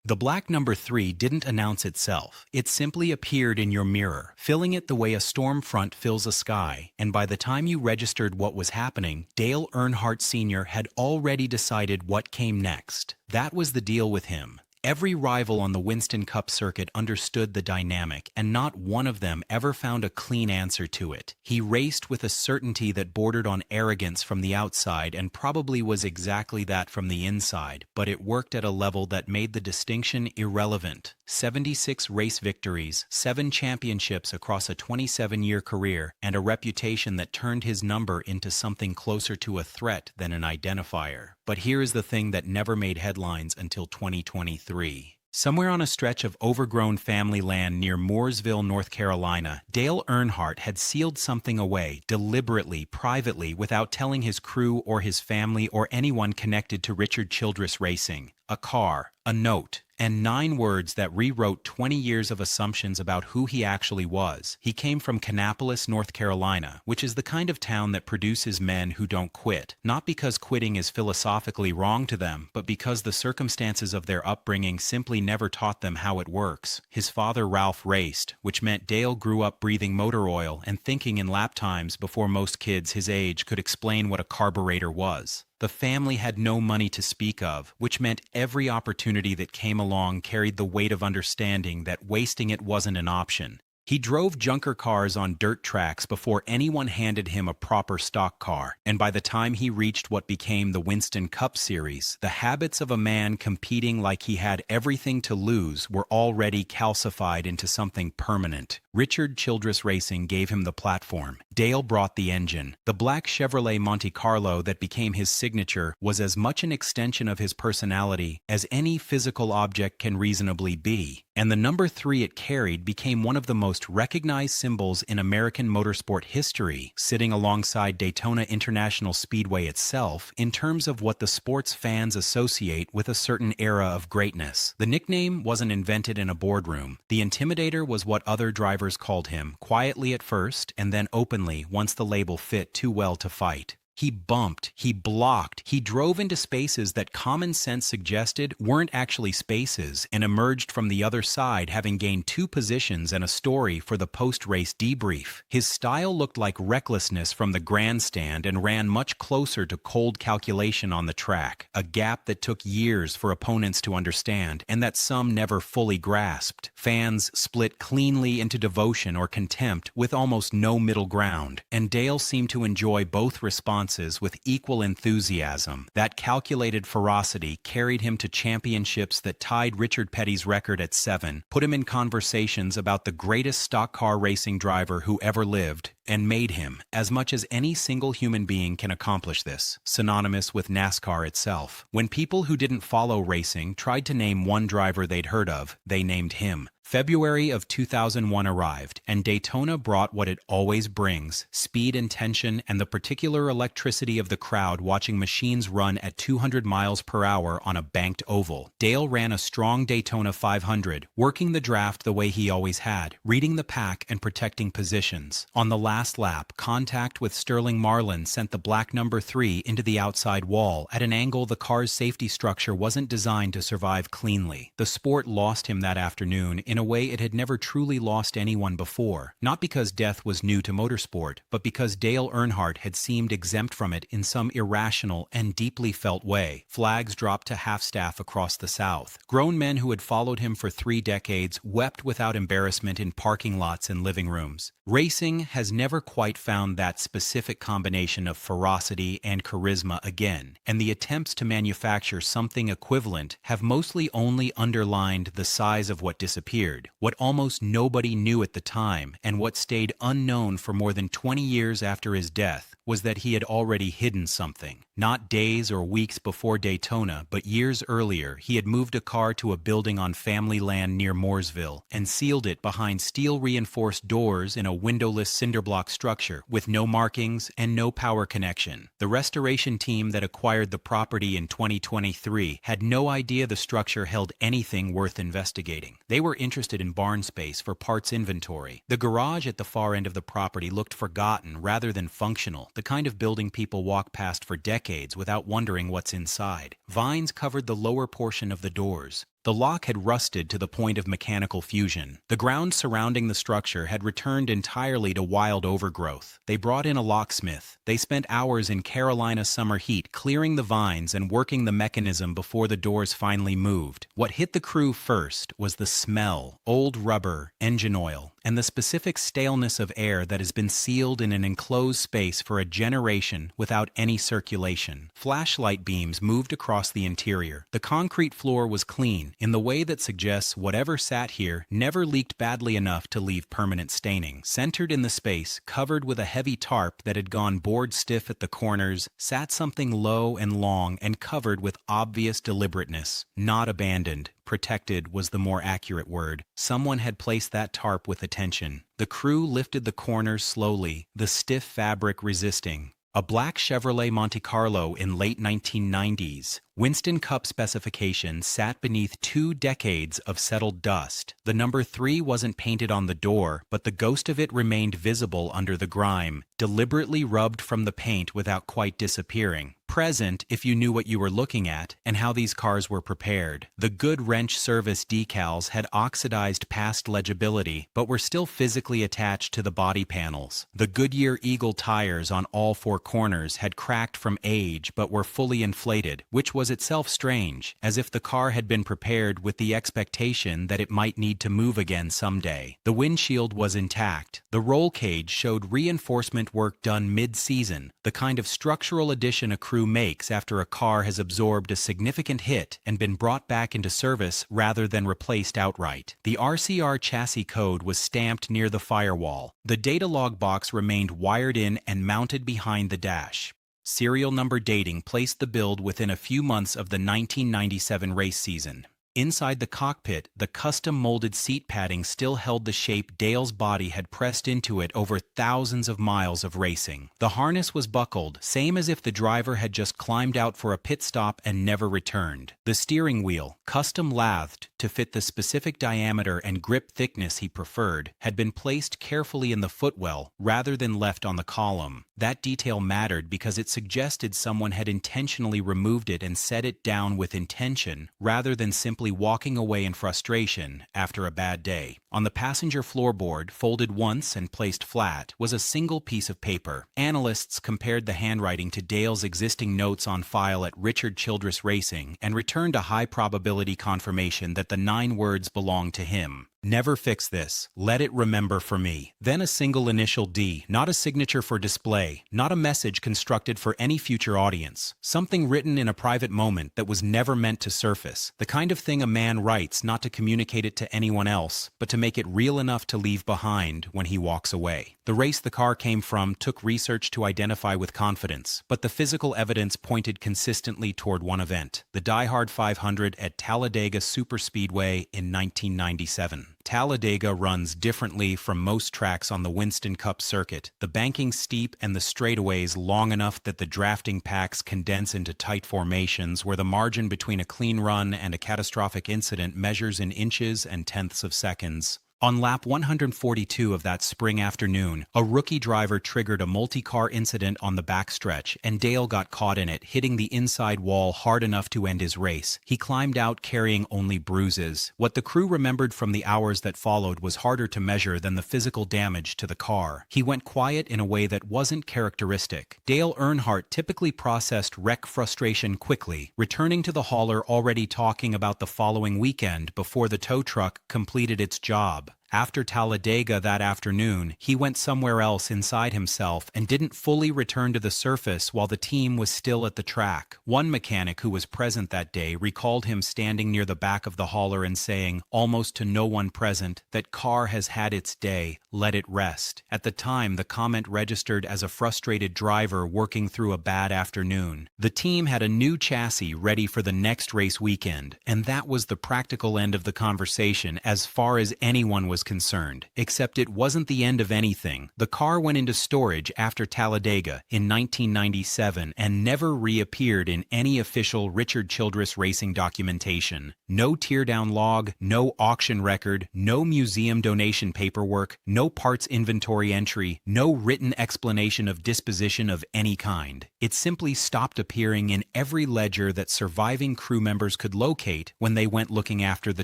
The black number 3 didn't announce itself. It simply appeared in your mirror, filling it the way a storm front fills a sky, and by the time you registered what was happening, Dale Earnhardt Sr. had already decided what came next. That was the deal with him. Every rival on the Winston Cup circuit understood the dynamic, and not one of them ever found a clean answer to it. He raced with a certainty that bordered on arrogance from the outside and probably was exactly that from the inside, but it worked at a level that made the distinction irrelevant. 76 race victories, 7 championships across a 27-year career, and a reputation that turned his number into something closer to a threat than an identifier. But here is the thing that never made headlines until 2023. Somewhere on a stretch of overgrown family land near Mooresville, North Carolina, Dale Earnhardt had sealed something away, deliberately, privately, without telling his crew or his family or anyone connected to Richard Childress Racing. A car, a note, and 9 words that rewrote 20 years of assumptions about who he actually was. He came from Kannapolis, North Carolina, which is the kind of town that produces men who don't quit, not because quitting is philosophically wrong to them, but because the circumstances of their upbringing simply never taught them how it works. His father Ralph raced, which meant Dale grew up breathing motor oil and thinking in lap times before most kids his age could explain what a carburetor was. The family had no money to speak of, which meant every opportunity that came along carried the weight of understanding that wasting it wasn't an option. He drove junker cars on dirt tracks before anyone handed him a proper stock car, and by the time he reached what became the Winston Cup Series, the habits of a man competing like he had everything to lose were already calcified into something permanent. Richard Childress Racing gave him the platform. Dale brought the engine. The black Chevrolet Monte Carlo that became his signature was as much an extension of his personality as any physical object can reasonably be. And the number 3 it carried became one of the most recognized symbols in American motorsport history, sitting alongside Daytona International Speedway itself in terms of what the sports fans associate with a certain era of greatness. The nickname wasn't invented in a boardroom. The Intimidator was what other drivers called him, quietly at first and then openly once the label fit too well to fight. He bumped, he blocked, he drove into spaces that common sense suggested weren't actually spaces and emerged from the other side having gained 2 positions and a story for the post-race debrief. His style looked like recklessness from the grandstand and ran much closer to cold calculation on the track, a gap that took years for opponents to understand and that some never fully grasped. Fans split cleanly into devotion or contempt with almost no middle ground, and Dale seemed to enjoy both responses with equal enthusiasm. That calculated ferocity carried him to championships that tied Richard Petty's record at 7, put him in conversations about the greatest stock car racing driver who ever lived, and made him, as much as any single human being can accomplish this, synonymous with NASCAR itself. When people who didn't follow racing tried to name one driver they'd heard of, they named him. February of 2001 arrived, and Daytona brought what it always brings: speed and tension and the particular electricity of the crowd watching machines run at 200 miles per hour on a banked oval. Dale ran a strong Daytona 500, working the draft the way he always had, reading the pack and protecting positions. On the last lap, contact with Sterling Marlin sent the black number 3 into the outside wall at an angle the car's safety structure wasn't designed to survive cleanly. The sport lost him that afternoon in a way it had never truly lost anyone before, not because death was new to motorsport, but because Dale Earnhardt had seemed exempt from it in some irrational and deeply felt way. Flags dropped to half-staff across the South. Grown men who had followed him for 3 decades wept without embarrassment in parking lots and living rooms. Racing has never quite found that specific combination of ferocity and charisma again, and the attempts to manufacture something equivalent have mostly only underlined the size of what disappeared. What almost nobody knew at the time, and what stayed unknown for more than 20 years after his death, was that he had already hidden something. Not days or weeks before Daytona, but years earlier, he had moved a car to a building on family land near Mooresville and sealed it behind steel-reinforced doors in a windowless cinderblock structure with no markings and no power connection. The restoration team that acquired the property in 2023 had no idea the structure held anything worth investigating. They were interested in barn space for parts inventory. The garage at the far end of the property looked forgotten rather than functional, the kind of building people walk past for decades without wondering what's inside. Vines covered the lower portion of the doors. The lock had rusted to the point of mechanical fusion. The ground surrounding the structure had returned entirely to wild overgrowth. They brought in a locksmith. They spent hours in Carolina summer heat clearing the vines and working the mechanism before the doors finally moved. What hit the crew first was the smell, old rubber, engine oil, and the specific staleness of air that has been sealed in an enclosed space for a generation without any circulation. Flashlight beams moved across the interior. The concrete floor was clean in the way that suggests whatever sat here never leaked badly enough to leave permanent staining. Centered in the space, covered with a heavy tarp that had gone board stiff at the corners, sat something low and long and covered with obvious deliberateness. Not abandoned. Protected was the more accurate word. Someone had placed that tarp with attention. The crew lifted the corners slowly, the stiff fabric resisting. A black Chevrolet Monte Carlo in late 1990s. Winston Cup specification sat beneath 2 decades of settled dust. The number 3 wasn't painted on the door, but the ghost of it remained visible under the grime, deliberately rubbed from the paint without quite disappearing. Present if you knew what you were looking at and how these cars were prepared. The good wrench service decals had oxidized past legibility, but were still physically attached to the body panels. The Goodyear Eagle tires on all 4 corners had cracked from age but were fully inflated, which was itself strange, as if the car had been prepared with the expectation that it might need to move again someday. The windshield was intact. The roll cage showed reinforcement work done mid-season, the kind of structural addition a crew makes after a car has absorbed a significant hit and been brought back into service rather than replaced outright. The RCR chassis code was stamped near the firewall. The data log box remained wired in and mounted behind the dash. Serial number dating placed the build within a few months of the 1997 race season. Inside the cockpit, the custom-molded seat padding still held the shape Dale's body had pressed into it over thousands of miles of racing. The harness was buckled, same as if the driver had just climbed out for a pit stop and never returned. The steering wheel, custom-lathed to fit the specific diameter and grip thickness he preferred, had been placed carefully in the footwell rather than left on the column. That detail mattered because it suggested someone had intentionally removed it and set it down with intention, rather than simply walking away in frustration after a bad day. On the passenger floorboard, folded once and placed flat, was a single piece of paper. Analysts compared the handwriting to Dale's existing notes on file at Richard Childress Racing and returned a high probability confirmation that the 9 words belonged to him. Never fix this. Let it remember for me. Then a single initial D, not a signature for display, not a message constructed for any future audience. Something written in a private moment that was never meant to surface. The kind of thing a man writes not to communicate it to anyone else, but to make it real enough to leave behind when he walks away. The race the car came from took research to identify with confidence, but the physical evidence pointed consistently toward one event, the Die Hard 500 at Talladega Superspeedway in 1997. Talladega runs differently from most tracks on the Winston Cup circuit. The banking steep and the straightaways long enough that the drafting packs condense into tight formations where the margin between a clean run and a catastrophic incident measures in inches and tenths of seconds. On lap 142 of that spring afternoon, a rookie driver triggered a multi-car incident on the backstretch, and Dale got caught in it, hitting the inside wall hard enough to end his race. He climbed out carrying only bruises. What the crew remembered from the hours that followed was harder to measure than the physical damage to the car. He went quiet in a way that wasn't characteristic. Dale Earnhardt typically processed wreck frustration quickly, returning to the hauler already talking about the following weekend before the tow truck completed its job. After Talladega that afternoon, he went somewhere else inside himself and didn't fully return to the surface while the team was still at the track. One mechanic who was present that day recalled him standing near the back of the hauler and saying, almost to no one present, "That car has had its day, let it rest." At the time, the comment registered as a frustrated driver working through a bad afternoon. The team had a new chassis ready for the next race weekend, and that was the practical end of the conversation as far as anyone was concerned. Except it wasn't the end of anything. The car went into storage after Talladega in 1997 and never reappeared in any official Richard Childress Racing documentation. No teardown log, no auction record, no museum donation paperwork, no no parts inventory entry, no written explanation of disposition of any kind. It simply stopped appearing in every ledger that surviving crew members could locate when they went looking after the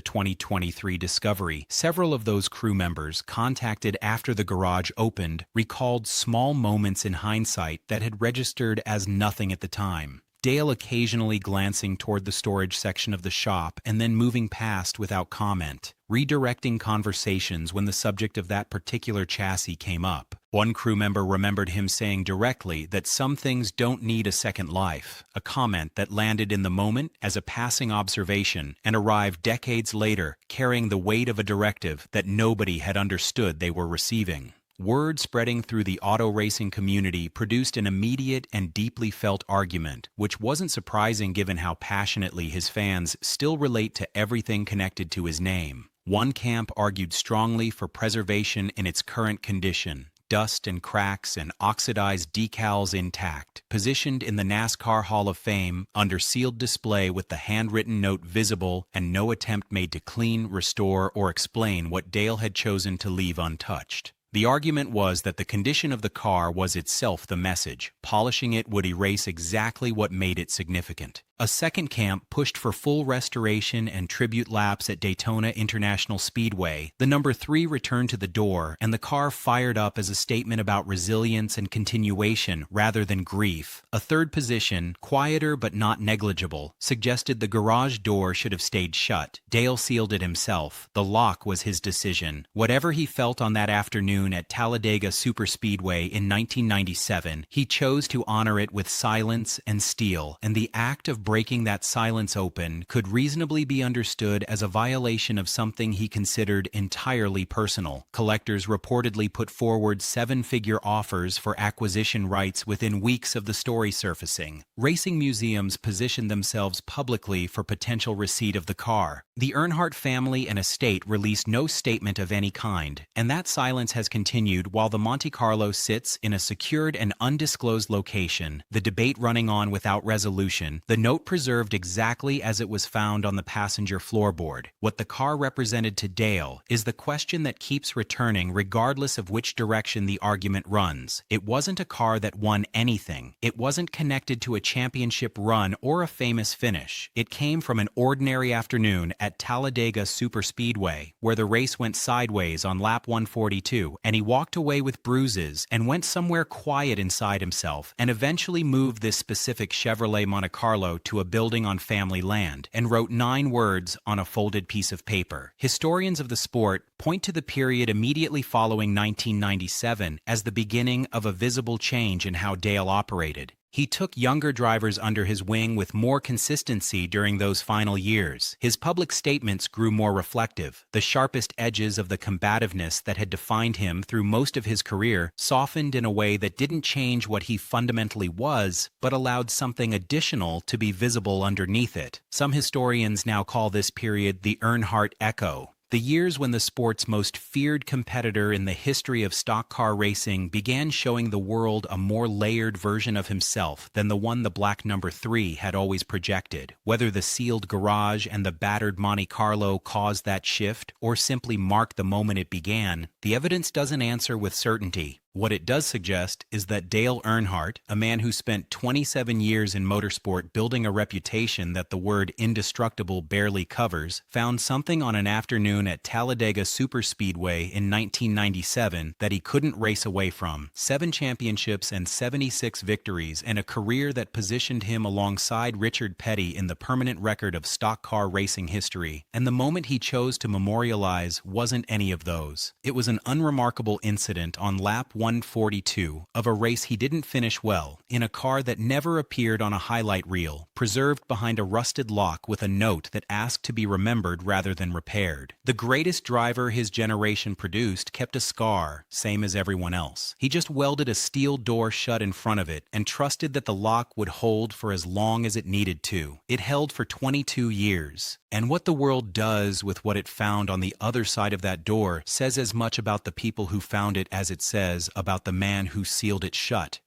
2023 Discovery. Several of those crew members, contacted after the garage opened, recalled small moments in hindsight that had registered as nothing at the time. Dale occasionally glancing toward the storage section of the shop and then moving past without comment, redirecting conversations when the subject of that particular chassis came up. One crew member remembered him saying directly that some things don't need a second life, a comment that landed in the moment as a passing observation and arrived decades later carrying the weight of a directive that nobody had understood they were receiving. Word spreading through the auto racing community produced an immediate and deeply felt argument, which wasn't surprising given how passionately his fans still relate to everything connected to his name. One camp argued strongly for preservation in its current condition, dust and cracks and oxidized decals intact, positioned in the NASCAR Hall of Fame under sealed display with the handwritten note visible and no attempt made to clean, restore, or explain what Dale had chosen to leave untouched. The argument was that the condition of the car was itself the message. Polishing it would erase exactly what made it significant. A second camp pushed for full restoration and tribute laps at Daytona International Speedway. The number 3 returned to the door, and the car fired up as a statement about resilience and continuation rather than grief. A third position, quieter but not negligible, suggested the garage door should have stayed shut. Dale sealed it himself. The lock was his decision. Whatever he felt on that afternoon at Talladega Superspeedway in 1997, he chose to honor it with silence and steel, and the act of breaking that silence open could reasonably be understood as a violation of something he considered entirely personal. Collectors reportedly put forward 7-figure offers for acquisition rights within weeks of the story surfacing. Racing museums positioned themselves publicly for potential receipt of the car. The Earnhardt family and estate released no statement of any kind, and that silence has continued while the Monte Carlo sits in a secured and undisclosed location, the debate running on without resolution, the note preserved exactly as it was found on the passenger floorboard. What the car represented to Dale is the question that keeps returning regardless of which direction the argument runs. It wasn't a car that won anything. It wasn't connected to a championship run or a famous finish. It came from an ordinary afternoon at Talladega Superspeedway, where the race went sideways on lap 142, and he walked away with bruises and went somewhere quiet inside himself and eventually moved this specific Chevrolet Monte Carlo to a building on family land and wrote 9 words on a folded piece of paper. Historians of the sport point to the period immediately following 1997 as the beginning of a visible change in how Dale operated. He took younger drivers under his wing with more consistency during those final years. His public statements grew more reflective. The sharpest edges of the combativeness that had defined him through most of his career softened in a way that didn't change what he fundamentally was, but allowed something additional to be visible underneath it. Some historians now call this period the Earnhardt Echo. The years when the sport's most feared competitor in the history of stock car racing began showing the world a more layered version of himself than the one the black number 3 had always projected. Whether the sealed garage and the battered Monte Carlo caused that shift or simply marked the moment it began, the evidence doesn't answer with certainty. What it does suggest is that Dale Earnhardt, a man who spent 27 years in motorsport building a reputation that the word indestructible barely covers, found something on an afternoon at Talladega Superspeedway in 1997 that he couldn't race away from. 7 championships and 76 victories, and a career that positioned him alongside Richard Petty in the permanent record of stock car racing history. And the moment he chose to memorialize wasn't any of those. It was an unremarkable incident on lap 142 of a race he didn't finish well, in a car that never appeared on a highlight reel, preserved behind a rusted lock with a note that asked to be remembered rather than repaired. The greatest driver his generation produced kept a scar, same as everyone else. He just welded a steel door shut in front of it and trusted that the lock would hold for as long as it needed to. It held for 22 years. And what the world does with what it found on the other side of that door says as much about the people who found it as it says about the man who sealed it shut.